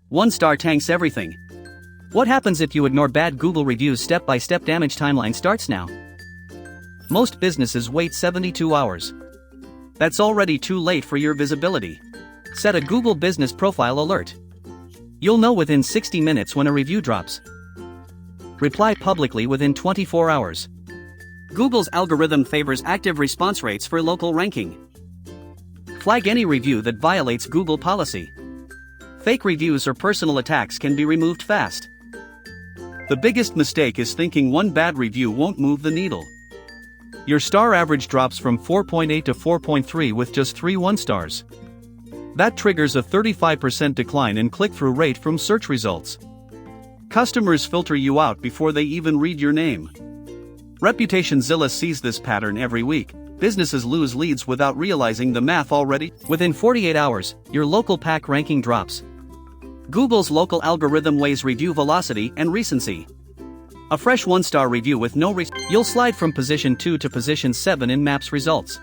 1 star tanks everything. What happens if you ignore bad Google reviews? Step-by-step damage timeline starts now. Most businesses wait 72 hours. That's already too late for your visibility. Set a Google Business Profile alert. You'll know within 60 minutes when a review drops. Reply publicly within 24 hours. Google's algorithm favors active response rates for local ranking. Flag any review that violates Google policy. Fake reviews or personal attacks can be removed fast. The biggest mistake is thinking one bad review won't move the needle. Your star average drops from 4.8 to 4.3 with just 3 1-stars. That triggers a 35% decline in click-through rate from search results. Customers filter you out before they even read your name. ReputationZilla sees this pattern every week. Businesses lose leads without realizing the math already. Within 48 hours, your local pack ranking drops. Google's local algorithm weighs review velocity and recency. A fresh 1-star review with no you'll slide from position 2 to position 7 in Maps results.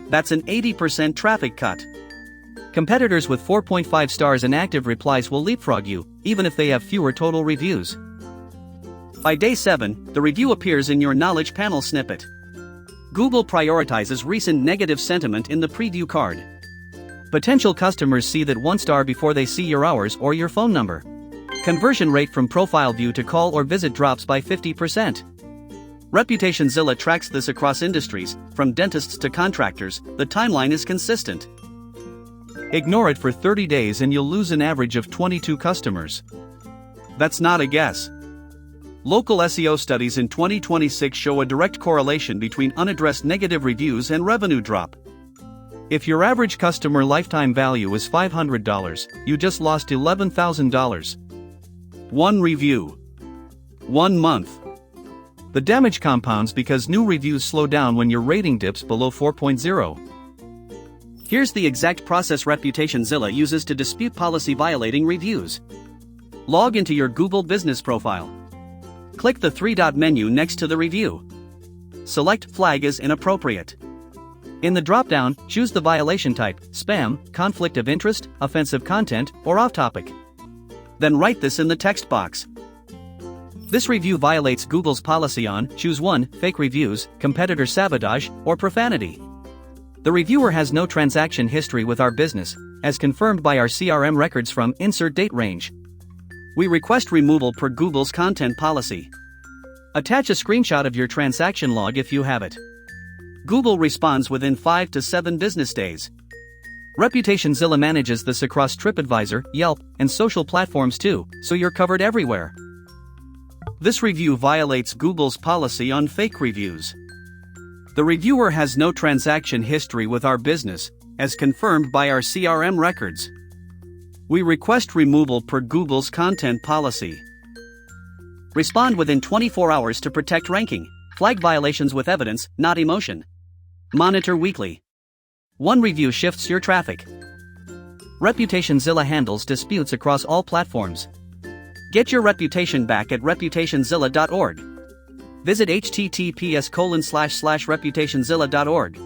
That's an 80% traffic cut. Competitors with 4.5 stars and active replies will leapfrog you, even if they have fewer total reviews. By day 7, the review appears in your knowledge panel snippet. Google prioritizes recent negative sentiment in the preview card. Potential customers see that 1 star before they see your hours or your phone number. Conversion rate from profile view to call or visit drops by 50%. ReputationZilla tracks this across industries, from dentists to contractors. The timeline is consistent. Ignore it for 30 days and you'll lose an average of 22 customers. That's not a guess. Local SEO studies in 2026 show a direct correlation between unaddressed negative reviews and revenue drop. If your average customer lifetime value is $500, you just lost $11,000. 1 review. 1 month. The damage compounds because new reviews slow down when your rating dips below 4.0. Here's the exact process ReputationZilla uses to dispute policy-violating reviews. Log into your Google Business Profile. Click the 3-dot menu next to the review. Select Flag as inappropriate. In the drop-down, choose the violation type: spam, conflict of interest, offensive content, or off-topic. Then write this in the text box. This review violates Google's policy on, choose 1, fake reviews, competitor sabotage, or profanity. The reviewer has no transaction history with our business, as confirmed by our CRM records from insert date range. We request removal per Google's content policy. Attach a screenshot of your transaction log if you have it. Google responds within 5 to 7 business days. ReputationZilla manages this across TripAdvisor, Yelp, and social platforms too, so you're covered everywhere. This review violates Google's policy on fake reviews. The reviewer has no transaction history with our business, as confirmed by our CRM records. We request removal per Google's content policy. Respond within 24 hours to protect ranking. Flag violations with evidence, not emotion. Monitor weekly. 1 review shifts your traffic. ReputationZilla handles disputes across all platforms. Get your reputation back at reputationzilla.org. Visit https://reputationzilla.org.